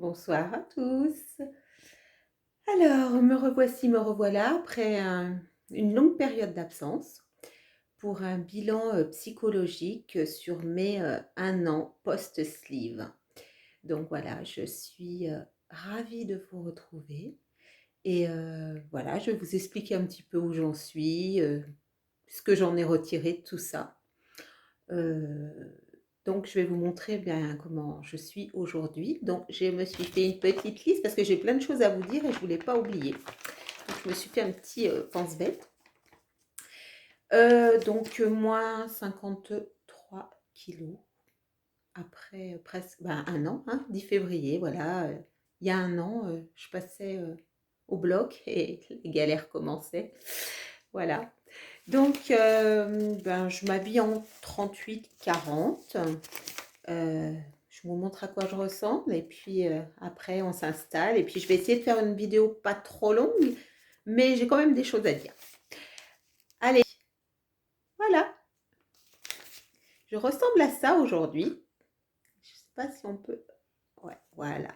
Bonsoir à tous. Alors, me revoilà après une longue période d'absence pour un bilan psychologique sur mes 1 an post-sleeve. Donc voilà, je suis ravie de vous retrouver et voilà, je vais vous expliquer un petit peu où j'en suis, ce que j'en ai retiré de tout ça. Euh, donc, je vais vous montrer bien comment je suis aujourd'hui. Donc, je me suis fait une petite liste parce que j'ai plein de choses à vous dire et je ne voulais pas oublier. Donc, je me suis fait un petit pense-bête. Donc, moins 53 kilos après presque 1 an, 10 février, voilà. Il y a 1 an, je passais au bloc et les galères commençaient. Voilà. Donc, je m'habille en 38-40. Je vous montre à quoi je ressemble et puis après on s'installe et puis je vais essayer de faire une vidéo pas trop longue, mais j'ai quand même des choses à dire. Allez, voilà, je ressemble à ça aujourd'hui. Je sais pas si on peut... Ouais, voilà.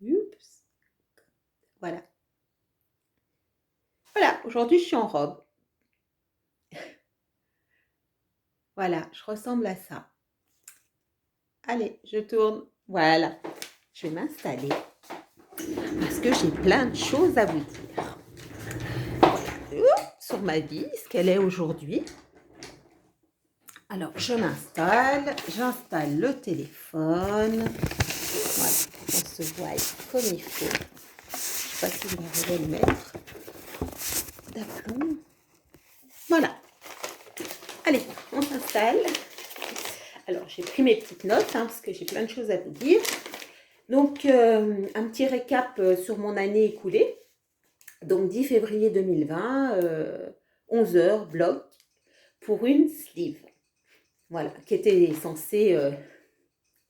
Oups, voilà. Voilà, aujourd'hui je suis en robe. Voilà, je ressemble à ça. Allez, je tourne. Voilà, je vais m'installer parce que j'ai plein de choses à vous dire. Sur ma vie, ce qu'elle est aujourd'hui. Alors, je m'installe, j'installe le téléphone. Voilà, on se voit comme il faut. Je ne sais pas si je vais arriver à le mettre d'aplomb. Voilà. Allez, on s'installe. Alors, j'ai pris mes petites notes parce que j'ai plein de choses à vous dire. Donc, un petit récap sur mon année écoulée. Donc, 10 février 2020, 11 heures, bloc pour une sleeve. Voilà, qui était censée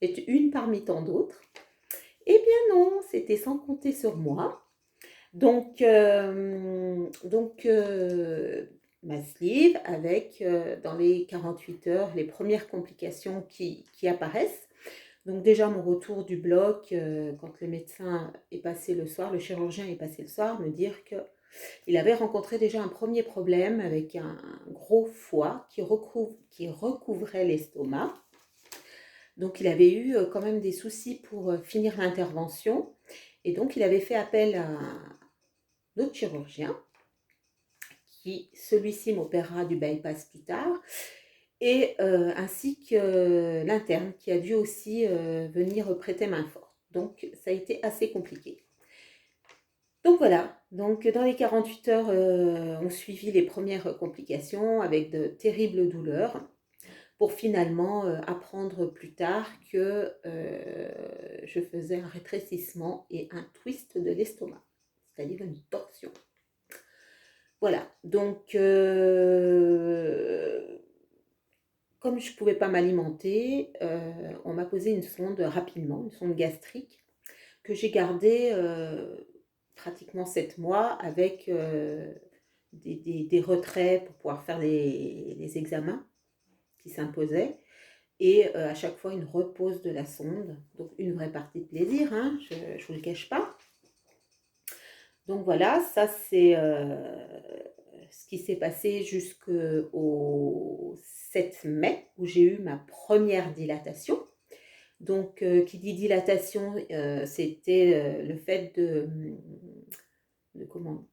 être une parmi tant d'autres. Eh bien non, c'était sans compter sur moi. Donc ma sleeve avec dans les 48 heures les premières complications qui apparaissent. Donc déjà mon retour du bloc, quand le médecin est passé le soir, le chirurgien est passé le soir, me dire qu'il avait rencontré déjà un premier problème avec un gros foie qui recouvrait l'estomac. Donc il avait eu quand même des soucis pour finir l'intervention. Et donc il avait fait appel à un autre chirurgien, qui celui-ci m'opérera du bypass plus tard, et ainsi que l'interne qui a dû aussi venir prêter main forte. Donc ça a été assez compliqué. Donc voilà, donc dans les 48 heures, on suivit les premières complications avec de terribles douleurs, pour finalement apprendre plus tard que je faisais un rétrécissement et un twist de l'estomac, c'est-à-dire une torsion. Voilà, donc comme je ne pouvais pas m'alimenter, on m'a posé une sonde rapidement, une sonde gastrique, que j'ai gardée pratiquement 7 mois avec des retraits pour pouvoir faire les examens qui s'imposaient. Et à chaque fois une repose de la sonde, donc une vraie partie de plaisir, je ne vous le cache pas. Donc voilà, ça c'est ce qui s'est passé jusqu'au 7 mai, où j'ai eu ma première dilatation. Donc qui dit dilatation, c'était le fait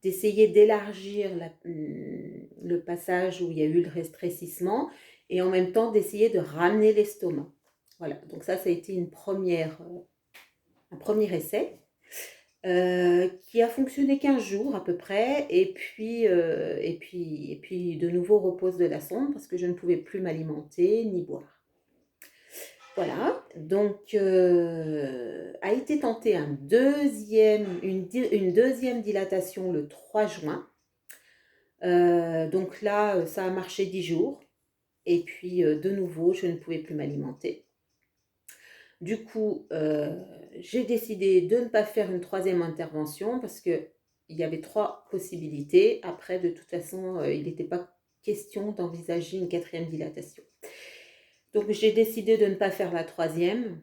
d'essayer d'élargir le passage où il y a eu le rétrécissement, et en même temps d'essayer de ramener l'estomac. Voilà, donc ça a été un premier essai qui a fonctionné 15 jours à peu près, et puis de nouveau repose de la sonde parce que je ne pouvais plus m'alimenter ni boire. Voilà, donc a été tentée une deuxième dilatation le 3 juin. Donc là, ça a marché 10 jours. Et puis, de nouveau, je ne pouvais plus m'alimenter. Du coup, j'ai décidé de ne pas faire une troisième intervention parce qu'il y avait 3 possibilités. Après, de toute façon, il n'était pas question d'envisager une 4e dilatation. Donc, j'ai décidé de ne pas faire la troisième.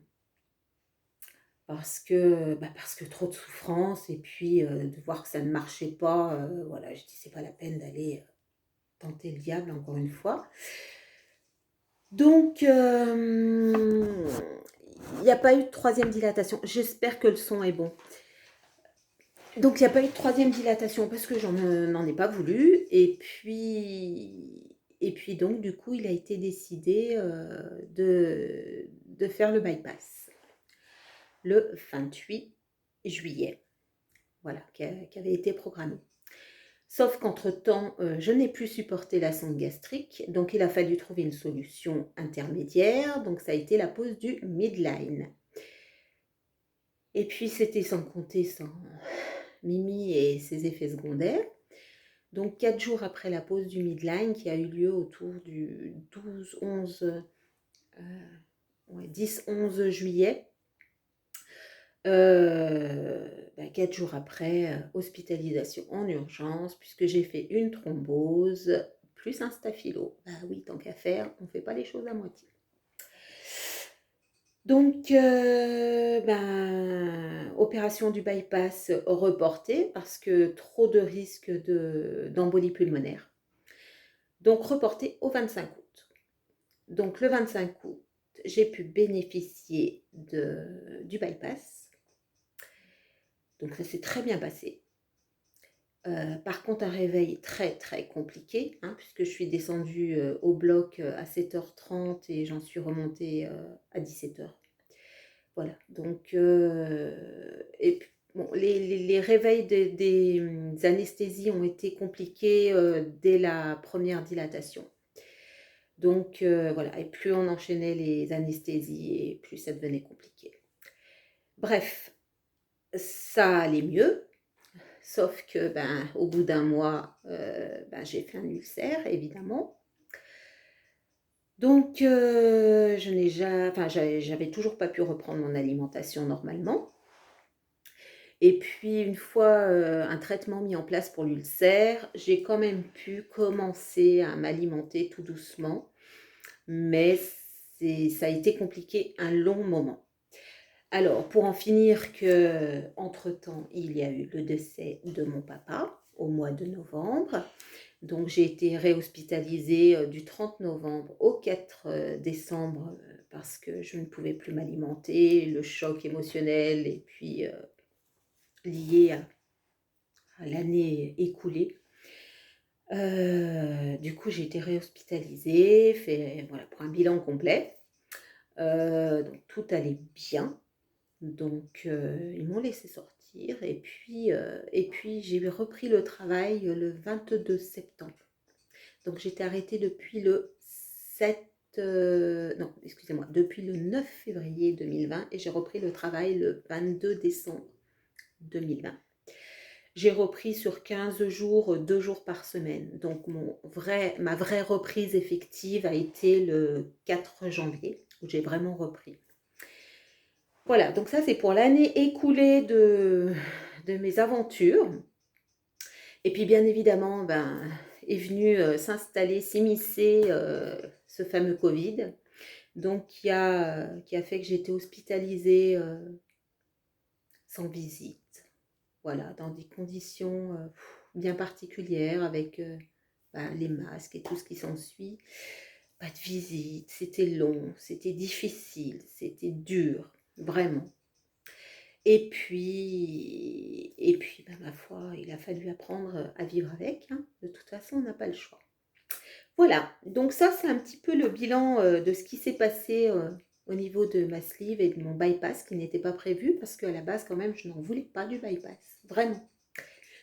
parce que trop de souffrance et puis, de voir que ça ne marchait pas, voilà, je dis: «C'est pas la peine d'aller, tenter le diable encore une fois». Donc, il n'y a pas eu de troisième dilatation. J'espère que le son est bon. Donc il n'y a pas eu de troisième dilatation parce que n'en ai pas voulu et puis donc du coup, il a été décidé, de faire le bypass le 28 juillet, voilà, qui avait été programmé. Sauf qu'entre-temps, je n'ai plus supporté la sonde gastrique, donc il a fallu trouver une solution intermédiaire, donc ça a été la pose du midline. Et puis c'était sans compter sans Mimi et ses effets secondaires. Donc 4 jours après la pose du midline qui a eu lieu autour du 10-11 juillet, 4 jours après, hospitalisation en urgence puisque j'ai fait une thrombose plus un staphylo. Bah oui, tant qu'à faire, on ne fait pas les choses à moitié. Donc, opération du bypass reportée parce que trop de risques d'embolie pulmonaire. Donc reportée au 25 août. Donc le 25 août, j'ai pu bénéficier du bypass. Donc ça s'est très bien passé. Par contre, un réveil très très compliqué, hein, puisque je suis descendue au bloc à 7h30 et j'en suis remontée à 17h. Voilà, donc, et bon, les réveils des anesthésies ont été compliqués dès la première dilatation. Donc, voilà, et plus on enchaînait les anesthésies et plus ça devenait compliqué. Bref, ça allait mieux, sauf que, au bout d'un mois, j'ai fait un ulcère, évidemment. Donc, j'avais toujours pas pu reprendre mon alimentation normalement. Et puis une fois, un traitement mis en place pour l'ulcère, j'ai quand même pu commencer à m'alimenter tout doucement, mais ça a été compliqué un long moment. Alors pour en finir qu'entre-temps, il y a eu le décès de mon papa au mois de novembre. Donc j'ai été réhospitalisée, du 30 novembre au 4 décembre, parce que je ne pouvais plus m'alimenter, le choc émotionnel et puis, lié à l'année écoulée. Du coup, j'ai été réhospitalisée, voilà, pour un bilan complet. Donc tout allait bien. Donc ils m'ont laissé sortir et puis j'ai repris le travail le 22 septembre. Donc j'étais arrêtée depuis le 7, non, excusez-moi, depuis le 9 février 2020 et j'ai repris le travail le 22 décembre 2020. J'ai repris sur 15 jours, 2 jours par semaine. Donc ma vraie reprise effective a été le 4 janvier, où j'ai vraiment repris. Voilà, donc ça c'est pour l'année écoulée de mes aventures. Et puis bien évidemment, est venu s'immiscer ce fameux Covid, donc qui a fait que j'ai été hospitalisée sans visite. Voilà, dans des conditions bien particulières avec les masques et tout ce qui s'ensuit. Pas de visite, c'était long, c'était difficile, c'était dur, vraiment. Et puis, ma foi, il a fallu apprendre à vivre avec, hein. De toute façon, on n'a pas le choix. Voilà, donc ça, c'est un petit peu le bilan de ce qui s'est passé au niveau de ma sleeve et de mon bypass qui n'était pas prévu parce qu'à la base, quand même, je n'en voulais pas du bypass. Vraiment.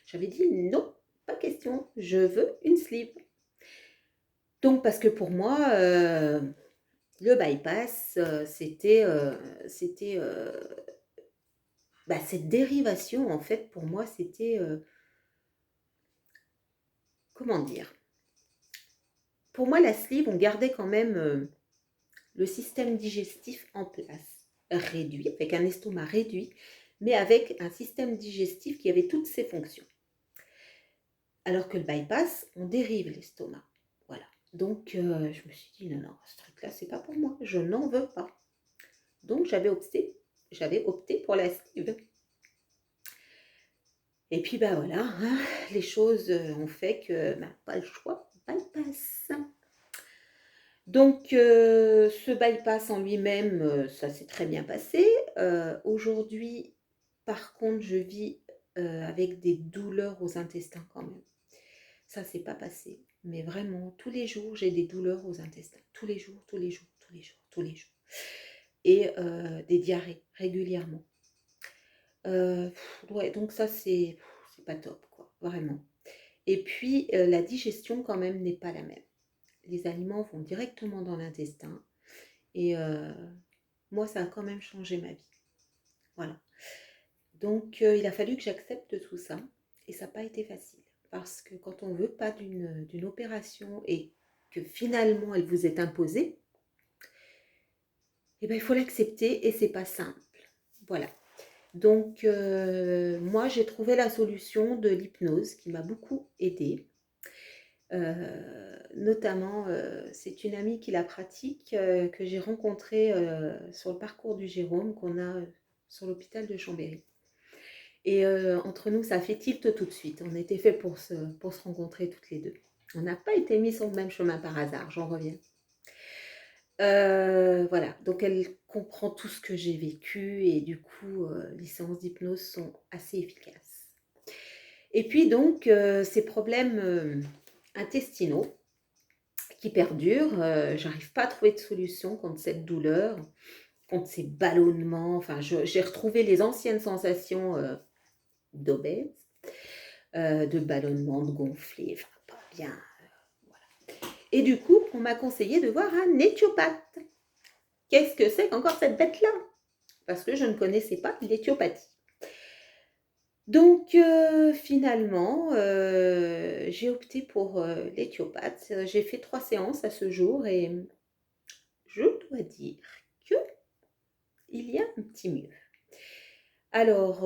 J'avais dit non, pas question, je veux une sleeve. Donc, parce que pour moi, le bypass, c'était cette dérivation, en fait, pour moi, c'était, comment dire? Pour moi, la sleeve, on gardait quand même le système digestif en place, réduit, avec un estomac réduit, mais avec un système digestif qui avait toutes ses fonctions. Alors que le bypass, on dérive l'estomac. Voilà. Donc, je me suis dit, non, ce truc-là, c'est pas pour moi. Je n'en veux pas. Donc, j'avais opté j'avais opté pour la sleeve. Et puis bah voilà, hein, les choses ont fait que bah, pas le choix, bypass. Donc ce bypass en lui-même, ça s'est très bien passé. Aujourd'hui, par contre, je vis avec des douleurs aux intestins quand même. Ça s'est pas passé. Mais vraiment, tous les jours, j'ai des douleurs aux intestins. Tous les jours, tous les jours, tous les jours, tous les jours. Et des diarrhées régulièrement. Ouais, donc ça, c'est pas top, quoi, vraiment. Et puis, la digestion, quand même, n'est pas la même. Les aliments vont directement dans l'intestin. Et moi, ça a quand même changé ma vie. Voilà. Donc, il a fallu que j'accepte tout ça. Et ça n'a pas été facile. Parce que quand on ne veut pas d'une opération et que finalement, elle vous est imposée, eh ben, il faut l'accepter et c'est pas simple. Voilà. Donc, moi, j'ai trouvé la solution de l'hypnose qui m'a beaucoup aidée. Notamment, c'est une amie qui la pratique, que j'ai rencontrée sur le parcours du Jérôme qu'on a sur l'hôpital de Chambéry. Et entre nous, ça fait tilt tout de suite. On était fait pour se rencontrer toutes les deux. On n'a pas été mis sur le même chemin par hasard, j'en reviens. Voilà, donc elle comprend tout ce que j'ai vécu et du coup, les séances d'hypnose sont assez efficaces. Et puis donc, ces problèmes intestinaux qui perdurent, j'arrive pas à trouver de solution contre cette douleur, contre ces ballonnements. Enfin, j'ai retrouvé les anciennes sensations d'obèse, de ballonnement, de gonfler, enfin pas bien. Voilà. Et du coup, on m'a conseillé de voir un éthiopathe. Qu'est-ce que c'est qu'encore cette bête-là? Parce que je ne connaissais pas l'éthiopathie. Donc finalement, j'ai opté pour l'éthiopathe. J'ai fait 3 séances à ce jour et je dois dire que il y a un petit mieux. Alors,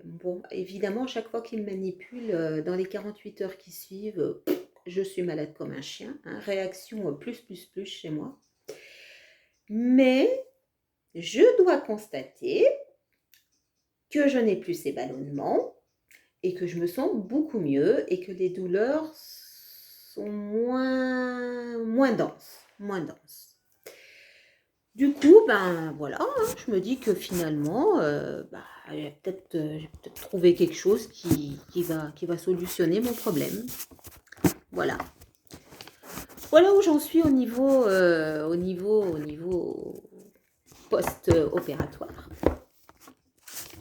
bon, évidemment, chaque fois qu'il me manipule, dans les 48 heures qui suivent, je suis malade comme un chien, hein, réaction plus chez moi. Mais je dois constater que je n'ai plus ces ballonnements et que je me sens beaucoup mieux et que les douleurs sont moins denses, moins denses. Du coup, ben voilà, hein, je me dis que finalement, j'ai peut-être trouvé quelque chose qui va solutionner mon problème. Voilà. Voilà où j'en suis au niveau post-opératoire.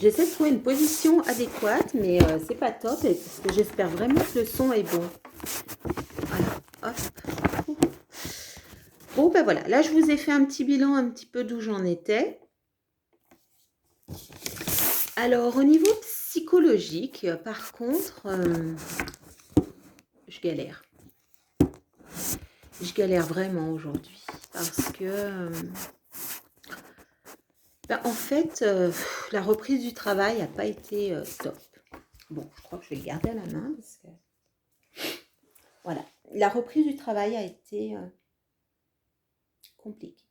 J'essaie de trouver une position adéquate, mais c'est pas top, parce que j'espère vraiment que le son est bon. Voilà, hop. Bon, ben voilà, là je vous ai fait un petit bilan un petit peu d'où j'en étais. Alors, au niveau psychologique, par contre, je galère. Je galère vraiment aujourd'hui, parce que, en fait, la reprise du travail n'a pas été top. Bon, je crois que je vais le garder à la main, parce que... Voilà, la reprise du travail a été compliquée.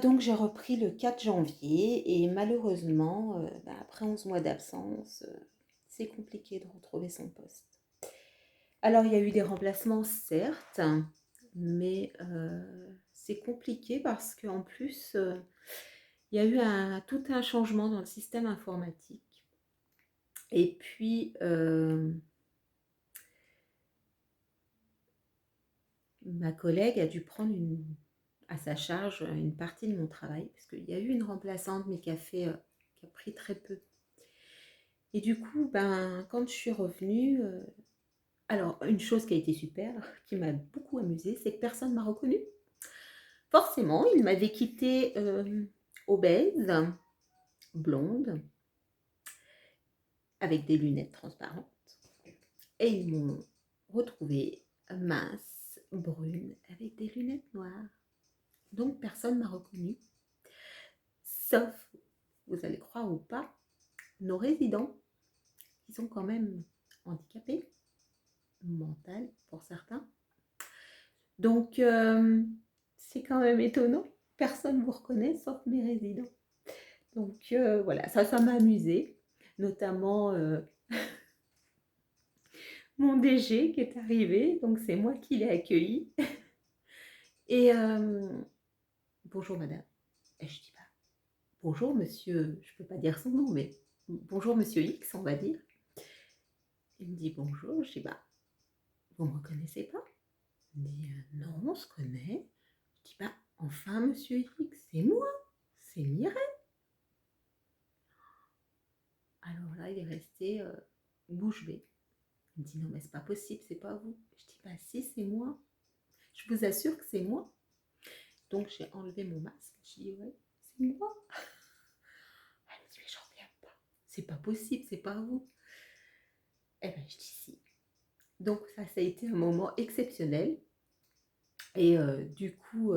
Donc j'ai repris le 4 janvier et malheureusement, après 11 mois d'absence, c'est compliqué de retrouver son poste. Alors il y a eu des remplacements certes, mais c'est compliqué parce qu'en plus, il y a eu tout un changement dans le système informatique. Et puis, ma collègue a dû prendre à sa charge une partie de mon travail, parce qu'il y a eu une remplaçante, mais qui a pris très peu. Et du coup, quand je suis revenue, alors une chose qui a été super, qui m'a beaucoup amusée, c'est que personne ne m'a reconnue. Forcément, ils m'avaient quittée obèse, blonde, avec des lunettes transparentes, et ils m'ont retrouvée mince, brune, avec des lunettes noires. Donc personne ne m'a reconnue, sauf, vous allez croire ou pas, nos résidents, qui sont quand même handicapés, mental pour certains. Donc c'est quand même étonnant personne ne vous reconnaît sauf mes résidents. Donc voilà, ça m'a amusée, notamment mon DG qui est arrivé, donc c'est moi qui l'ai accueilli et «Bonjour madame» et je dis: «Bah, bonjour monsieur», je peux pas dire son nom, mais «Bonjour monsieur X», on va dire. Il me dit: «Bonjour», je dis: «Bah, vous me reconnaissez pas?» Il me dit: «Non, on se connaît». Je dis: «Bah, enfin monsieur X, c'est moi, c'est Mireille». Alors là, il est resté, bouche bée. Il me dit: «Non mais c'est pas possible, c'est pas vous». Je dis: «Bah si, c'est moi. Je vous assure que c'est moi». Donc j'ai enlevé mon masque, j'ai dit: «Ouais, c'est moi». Elle me dit: «Mais j'en reviens pas, c'est pas possible, c'est pas vous». Eh ben je dis: «Si». Donc ça a été un moment exceptionnel et du coup,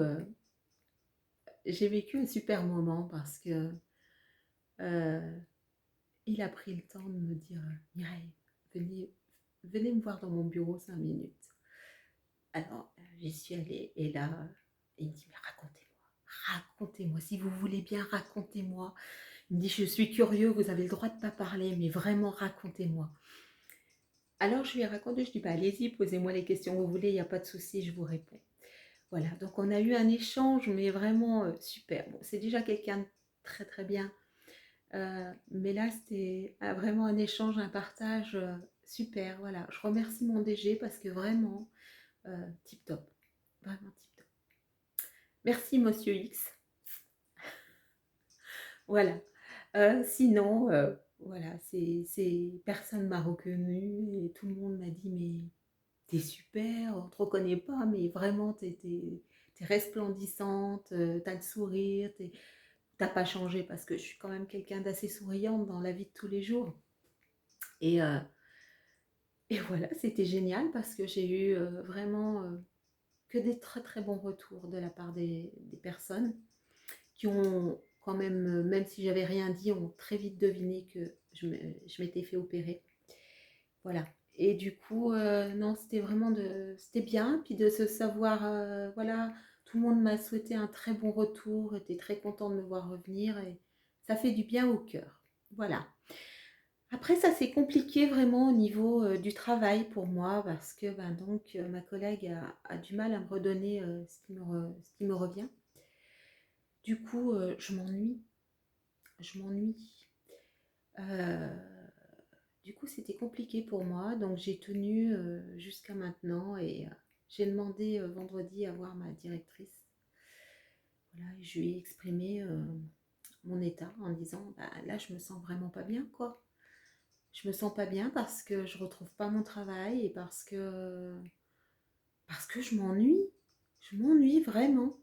j'ai vécu un super moment parce que, heu, il a pris le temps de me dire: «Mireille, venez me voir dans mon bureau 5 minutes». Alors, j'y suis allée et là, il me dit: «Mais racontez-moi, si vous voulez bien, racontez-moi». Il me dit: «Je suis curieux, vous avez le droit de ne pas parler, mais vraiment racontez-moi». Alors je lui ai raconté, je dis: «Bah, allez-y, posez-moi les questions que vous voulez, il y a pas de souci, je vous réponds». Voilà, donc on a eu un échange, mais vraiment, super. Bon, c'est déjà quelqu'un de très, très bien, mais là, c'était, vraiment un échange, un partage, super, voilà. Je remercie mon DG parce que vraiment, tip top, vraiment tip top. Merci monsieur X. Voilà. Sinon, voilà, c'est personne m'a reconnue et tout le monde m'a dit: «Mais t'es super, on te reconnaît pas, mais vraiment tu resplendissante, tu le sourire, tu pas changé», parce que je suis quand même quelqu'un d'assez souriante dans la vie de tous les jours et voilà, c'était génial parce que j'ai eu, vraiment, que des très, très bons retours de la part des personnes qui ont quand même, même si j'avais rien dit, ont très vite deviné que je m'étais fait opérer. Voilà. Et du coup, non, c'était vraiment c'était bien, puis de se savoir, voilà, tout le monde m'a souhaité un très bon retour, était très content de me voir revenir et ça fait du bien au cœur. Voilà. Après ça, c'est compliqué vraiment au niveau, du travail pour moi parce que, ben, donc, ma collègue a du mal à me redonner, ce qui me revient. Du coup, je m'ennuie. Je m'ennuie. Heu, du coup, c'était compliqué pour moi, donc j'ai tenu, jusqu'à maintenant et j'ai demandé, vendredi à voir ma directrice. Voilà et je lui ai exprimé, mon état en disant: «Bah, là, je me sens vraiment pas bien, quoi. Je me sens pas bien parce que je retrouve pas mon travail et parce que je m'ennuie. Je m'ennuie vraiment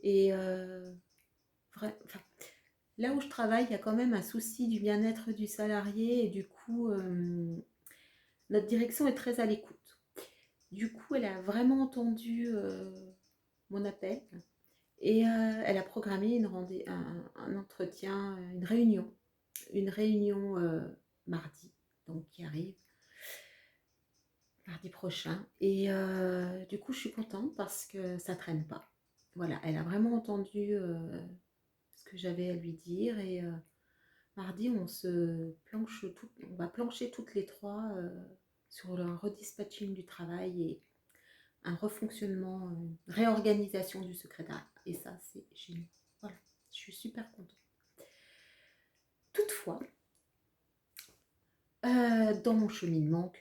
et enfin, là où je travaille, il y a quand même un souci du bien-être du salarié et du coup, notre direction est très à l'écoute. Du coup, elle a vraiment entendu, mon appel et elle a programmé un entretien, une réunion, mardi, donc qui arrive, mardi prochain et du coup, je suis contente parce que ça traîne pas. Voilà, elle a vraiment entendu, ce que j'avais à lui dire et mardi, on va plancher toutes les 3 sur un redispatching du travail et un refonctionnement, réorganisation du secrétariat et ça, c'est génial. Voilà, je suis super contente. Toutefois, dans mon cheminement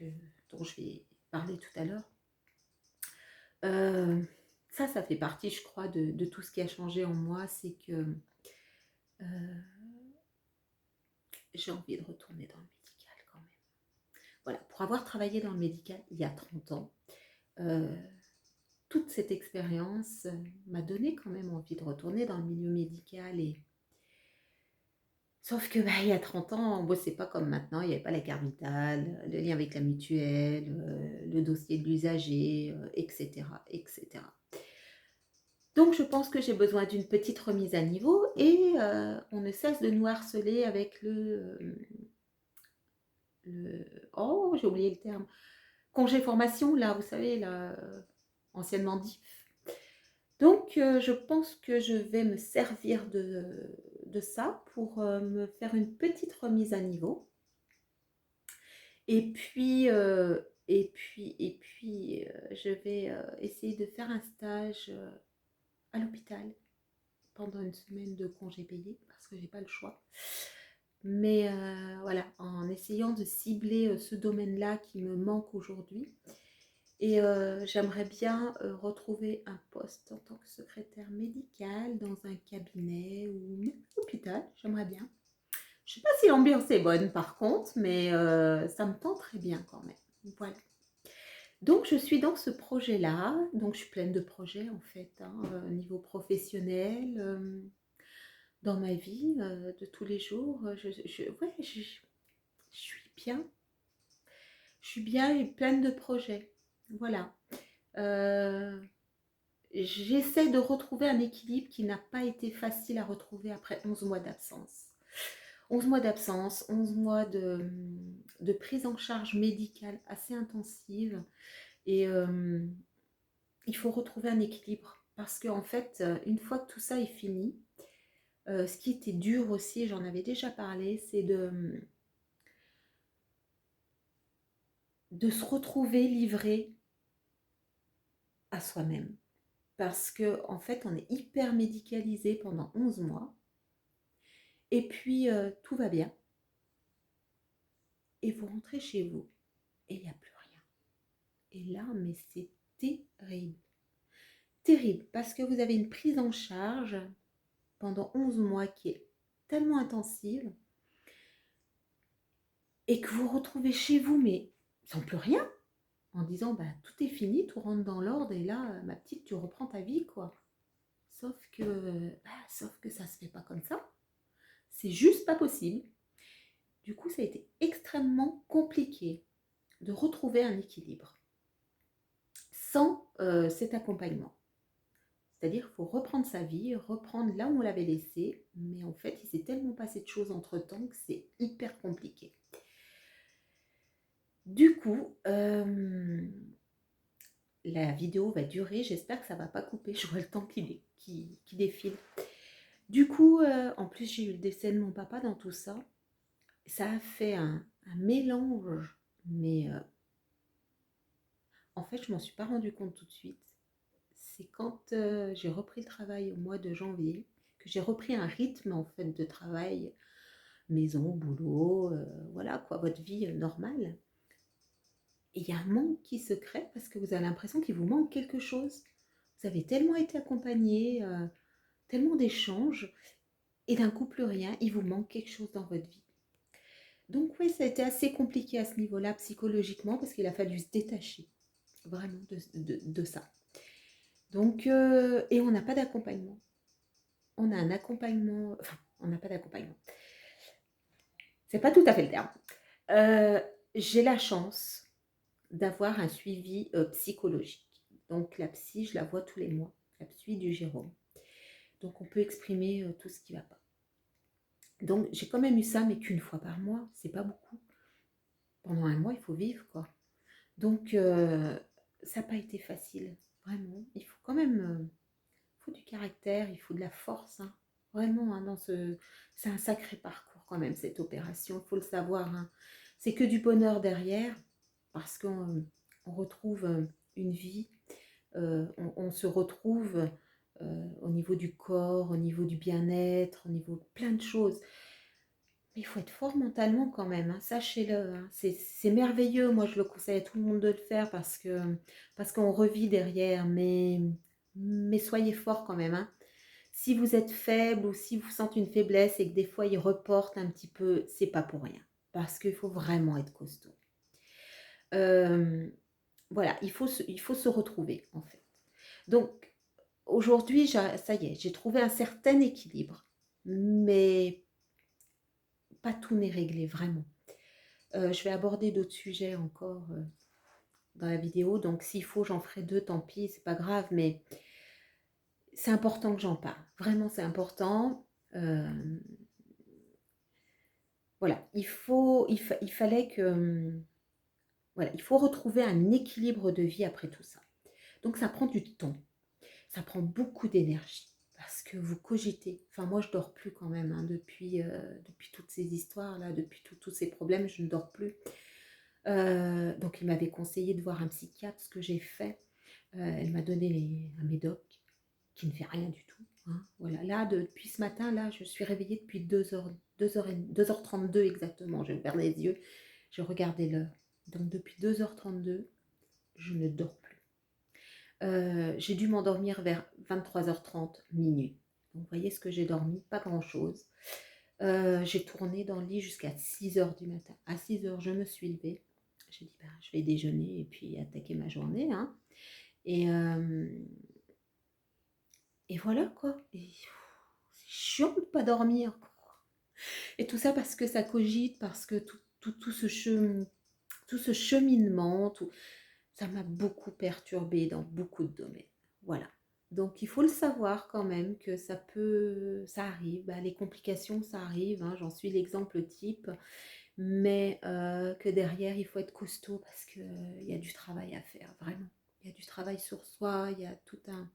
dont je vais parler tout à l'heure, ça fait partie, je crois, de tout ce qui a changé en moi, c'est que, j'ai envie de retourner dans le médical quand même. Voilà, pour avoir travaillé dans le médical il y a 30 ans, heu, toute cette expérience, m'a donné quand même envie de retourner dans le milieu médical et sauf que, bah, il y a 30 ans, on bossait pas comme maintenant, il y avait pas la carte vitale, le lien avec la mutuelle, le dossier de l'usager, et cetera et cetera. Donc je pense que j'ai besoin d'une petite remise à niveau et on ne cesse de nous harceler avec oh, j'ai oublié le terme, congé formation là, vous savez là, anciennement DIF. Donc je pense que je vais me servir de ça pour, me faire une petite remise à niveau et puis, je vais, essayer de faire un stage, à l'hôpital pendant une semaine de congé payé parce que j'ai pas le choix. Mais voilà, en essayant de cibler, ce domaine-là qui me manque aujourd'hui et j'aimerais bien, retrouver un poste en tant que secrétaire médicale dans un cabinet ou même à l'hôpital, j'aimerais bien. Je sais pas si l'ambiance est bonne par contre, mais ça me tenterait bien quand même. Voilà. Donc je suis dans ce projet-là, donc je suis pleine de projets en fait, hein, niveau professionnel, dans ma vie, de tous les jours, ouais, je suis bien. Je suis bien et pleine de projets. Voilà. Heu, J'essaie de retrouver un équilibre qui n'a pas été facile à retrouver après 11 mois d'absence. 11 mois d'absence, 11 mois de prise en charge médicale assez intensive et il faut retrouver un équilibre parce qu'en fait, une fois que tout ça est fini, ce qui était dur aussi, j'en avais déjà parlé, c'est de se retrouver livré à soi-même. Parce que en fait, on est hyper médicalisé pendant 11 mois et puis tout va bien et vous rentrez chez vous et il n'y a plus rien. Et là, mais c'est terrible. Terrible parce que vous avez une prise en charge pendant 11 mois qui est tellement intensive et que vous retrouvez chez vous mais sans plus rien en disant bah, tout est fini, tout rentre dans l'ordre et là, ma petite, tu reprends ta vie quoi. Sauf que ça se fait pas comme ça. C'est juste pas possible. Du coup, ça a été extrêmement compliqué de retrouver un équilibre sans cet accompagnement. C'est-à-dire qu'il faut reprendre sa vie, reprendre là où on l'avait laissé, mais en fait, il s'est tellement passé de choses entre-temps que c'est hyper compliqué. Du coup, la vidéo va durer, j'espère que ça ne va pas couper, je vois le temps qui défile. Du coup, en plus, j'ai eu le décès de mon papa dans tout ça. Ça a fait un mélange, mais en fait, je m'en suis pas rendu compte tout de suite. C'est quand j'ai repris le travail au mois de janvier, que j'ai repris un rythme en fait de travail, maison, boulot, voilà quoi, votre vie normale. Et il y a un manque qui se crée parce que vous avez l'impression qu'il vous manque quelque chose. Vous avez tellement été accompagné, tellement d'échanges, et d'un coup plus rien, il vous manque quelque chose dans votre vie. Donc oui, ça a été assez compliqué à ce niveau-là psychologiquement parce qu'il a fallu se détacher vraiment de ça. Donc, et on n'a pas d'accompagnement. On a un accompagnement, enfin, on n'a pas d'accompagnement. C'est pas tout à fait le terme. Euh, j'ai la chance d'avoir un suivi psychologique. Donc la psy, je la vois tous les mois, la psy du Jérôme. Donc on peut exprimer tout ce qui ne va pas. Donc j'ai quand même eu ça, mais qu'une fois par mois, c'est pas beaucoup. Pendant un mois, il faut vivre, quoi. Donc ça n'a pas été facile, vraiment. Il faut quand même, il faut du caractère, il faut de la force, hein. Vraiment, hein, c'est un sacré parcours quand même, cette opération, il faut le savoir, hein. C'est que du bonheur derrière, parce qu'on retrouve une vie, on se retrouve au niveau du corps, au niveau du bien-être, au niveau de plein de choses. Mais il faut être fort mentalement quand même, hein, sachez-le, hein. C'est merveilleux, moi je le conseille à tout le monde de le faire parce qu'on revit derrière, mais soyez fort quand même, hein. Si vous êtes faible ou si vous sentez une faiblesse et que des fois il reporte un petit peu, c'est pas pour rien. Parce qu'il faut vraiment être costaud. Voilà, il faut se retrouver en fait. Donc aujourd'hui, ça y est, j'ai trouvé un certain équilibre. Mais pas tout n'est réglé, vraiment. Je vais aborder d'autres sujets encore dans la vidéo. Donc s'il faut, j'en ferai 2, tant pis, c'est pas grave. Mais c'est important que j'en parle. Vraiment, c'est important. Voilà, il fallait que... voilà, il faut retrouver un équilibre de vie après tout ça. Donc ça prend du temps. ça prend beaucoup d'énergie parce que vous cogitez. Enfin, moi, je dors plus quand même, hein, depuis toutes ces histoires-là, depuis tous ces problèmes, je ne dors plus. Donc, il m'avait conseillé de voir un psychiatre, ce que j'ai fait. Elle m'a donné un médoc qui ne fait rien du tout, hein. Voilà, là, depuis ce matin, là, je suis réveillée depuis 2h32 exactement. J'ai ouvert les yeux, j'ai regardé l'heure. Donc, depuis 2h32, je ne dors plus. J'ai dû m'endormir vers 23h30, minuit. Donc, vous voyez ce que j'ai dormi, pas grand-chose. J'ai tourné dans le lit jusqu'à 6h du matin. À 6h, je me suis levée. J'ai dit, je vais déjeuner et puis attaquer ma journée, hein. Et voilà quoi. Et c'est chiant de ne pas dormir, quoi. Et tout ça parce que ça cogite, parce que tout tout ce cheminement, ça m'a beaucoup perturbée dans beaucoup de domaines. Voilà. Donc il faut le savoir quand même que ça arrive, les complications ça arrive, hein, j'en suis l'exemple type, mais que derrière il faut être costaud parce qu'il y a du travail à faire, vraiment. Il y a du travail sur soi, il y a tout un...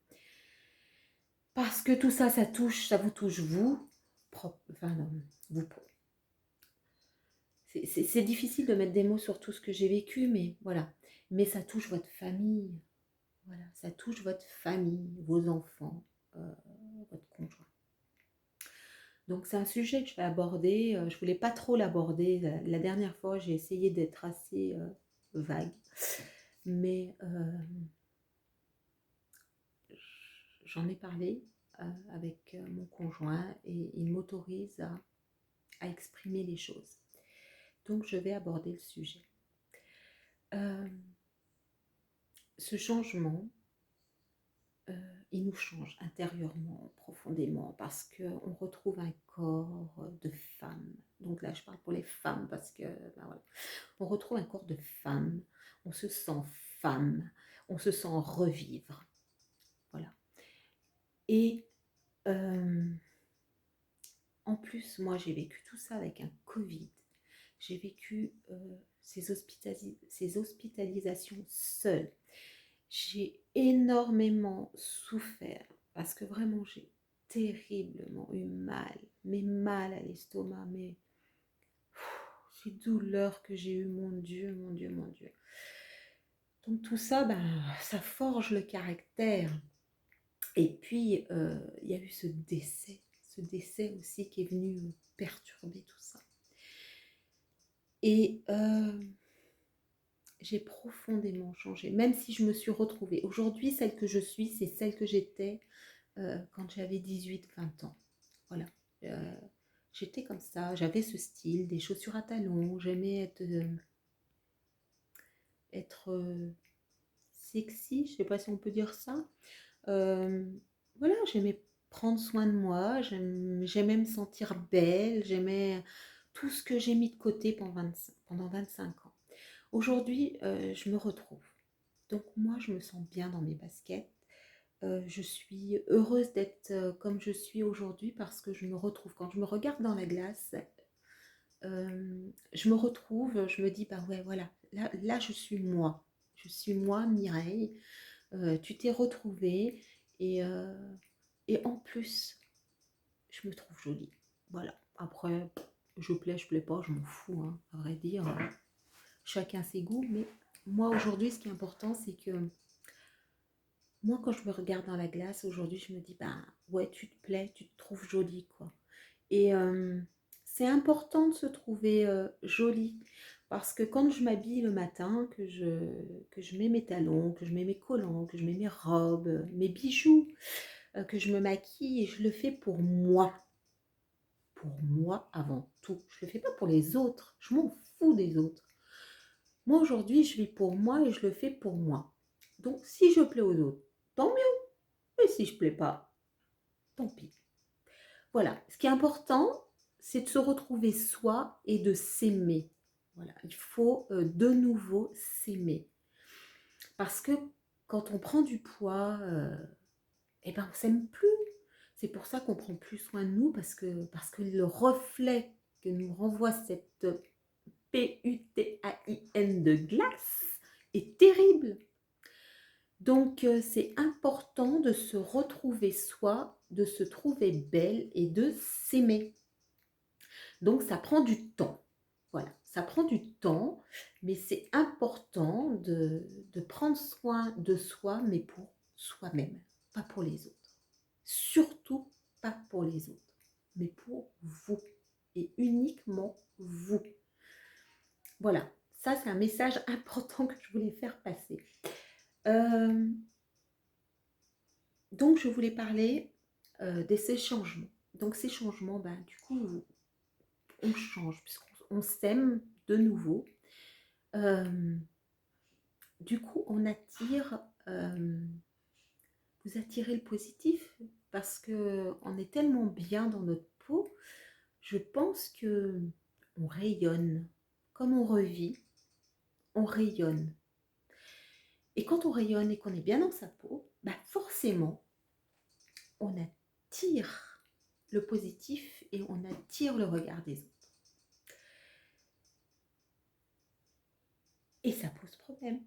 Parce que tout ça, ça vous touche vous, enfin non, vous, c'est difficile de mettre des mots sur tout ce que j'ai vécu, mais voilà. Mais ça touche votre famille, voilà. Ça touche votre famille, vos enfants, votre conjoint. Donc c'est un sujet que je vais aborder. Je ne voulais pas trop l'aborder. La dernière fois, j'ai essayé d'être assez vague. Mais j'en ai parlé avec mon conjoint et il m'autorise à exprimer les choses. Donc je vais aborder le sujet. Ce changement, il nous change intérieurement, profondément, parce qu'on retrouve un corps de femme. Donc là, je parle pour les femmes, parce que, voilà. On retrouve un corps de femme, on se sent femme, on se sent revivre. Voilà. Et en plus, moi, j'ai vécu tout ça avec un Covid. J'ai vécu ces hospitalisations seule. J'ai énormément souffert parce que vraiment j'ai terriblement eu mal, mais mal à l'estomac, mais ces douleurs que j'ai eues, mon Dieu, mon Dieu, mon Dieu. Donc tout ça, ça forge le caractère. Et puis, il y a eu ce décès aussi qui est venu perturber tout ça. Et j'ai profondément changé, même si je me suis retrouvée. Aujourd'hui, celle que je suis, c'est celle que j'étais quand j'avais 18-20 ans. Voilà. J'étais comme ça, j'avais ce style, des chaussures à talons, j'aimais être sexy, je ne sais pas si on peut dire ça. Voilà, j'aimais prendre soin de moi, j'aimais me sentir belle, j'aimais tout ce que j'ai mis de côté pendant 25 ans. Aujourd'hui, je me retrouve. Donc moi, je me sens bien dans mes baskets. Je suis heureuse d'être comme je suis aujourd'hui parce que je me retrouve. Quand je me regarde dans la glace, je me retrouve, je me dis, ouais, voilà, là je suis moi. Je suis moi, Mireille. Tu t'es retrouvée et en plus, je me trouve jolie. Voilà. Après, je plais pas, je m'en fous, hein, à vrai dire. Chacun ses goûts, mais moi aujourd'hui, ce qui est important, c'est que moi, quand je me regarde dans la glace, aujourd'hui, je me dis, ouais, tu te plais, tu te trouves jolie, quoi. Et c'est important de se trouver jolie, parce que quand je m'habille le matin, que je mets mes talons, que je mets mes collants, que je mets mes robes, mes bijoux, que je me maquille, je le fais pour moi avant tout. Je le fais pas pour les autres, je m'en fous des autres. Moi, aujourd'hui, je vis pour moi et je le fais pour moi. Donc, si je plais aux autres, tant mieux. Et si je ne plais pas, tant pis. Voilà. Ce qui est important, c'est de se retrouver soi et de s'aimer. Voilà. Il faut de nouveau s'aimer. Parce que quand on prend du poids, on ne s'aime plus. C'est pour ça qu'on prend plus soin de nous, parce que le reflet que nous renvoie cette PUTAIN de glace est terrible. Donc, c'est important de se retrouver soi, de se trouver belle et de s'aimer. Donc, ça prend du temps. Voilà, ça prend du temps, mais c'est important de prendre soin de soi, mais pour soi-même, pas pour les autres. Surtout pas pour les autres, mais pour vous et uniquement vous. Voilà, ça c'est un message important que je voulais faire passer. Euh, donc je voulais parler de ces changements. Donc ces changements, ben, du coup, on change puisqu'on s'aime de nouveau. Euh, du coup, on attire, vous attirez le positif parce que on est tellement bien dans notre peau. Je pense que on rayonne. Comme on revit, on rayonne. Et quand on rayonne et qu'on est bien dans sa peau, bah forcément, on attire le positif et on attire le regard des autres. Et ça pose problème.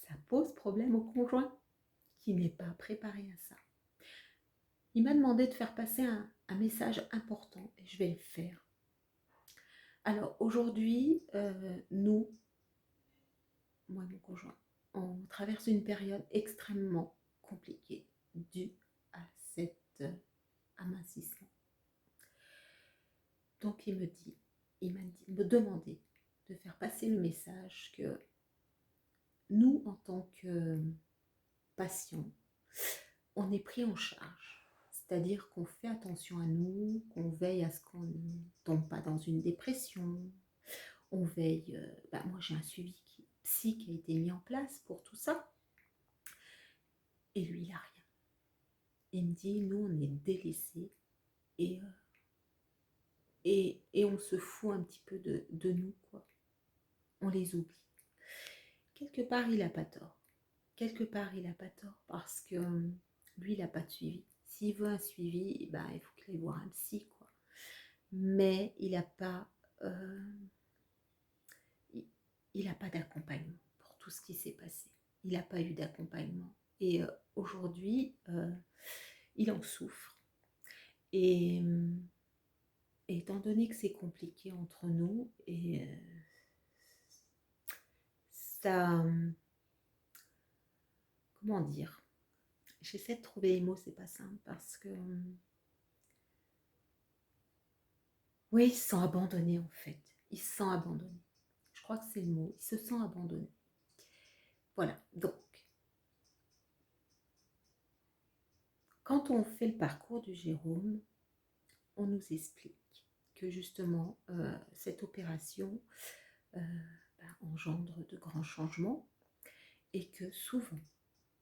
Ça pose problème au conjoint qui n'est pas préparé à ça. Il m'a demandé de faire passer un message important et je vais le faire. Alors aujourd'hui, nous, moi et mon conjoint, on traverse une période extrêmement compliquée due à cet amincissement. Donc il me demandé de faire passer le message que nous, en tant que patients, on est pris en charge. C'est-à-dire qu'on fait attention à nous, qu'on veille à ce qu'on ne tombe pas dans une dépression. On veille, moi j'ai un suivi psy qui a été mis en place pour tout ça. Et lui, il n'a rien. Il me dit, nous, on est délaissés et, et on se fout un petit peu de nous, quoi. On les oublie. Quelque part, il n'a pas tort. Quelque part, il n'a pas tort parce que lui, il n'a pas de suivi. S'il veut un suivi, il faut qu'il aille voir un psy, quoi. Mais il n'a pas, il n'a pas d'accompagnement pour tout ce qui s'est passé. Il n'a pas eu d'accompagnement. Et aujourd'hui, il en souffre. Et étant donné que c'est compliqué entre nous, et ça, comment dire, j'essaie de trouver les mots, c'est pas simple parce que oui, il se sent abandonné en fait. Il se sent abandonné. Je crois que c'est le mot. Il se sent abandonné. Voilà. Donc, quand on fait le parcours du Jérôme, on nous explique que justement, cette opération engendre de grands changements et que souvent,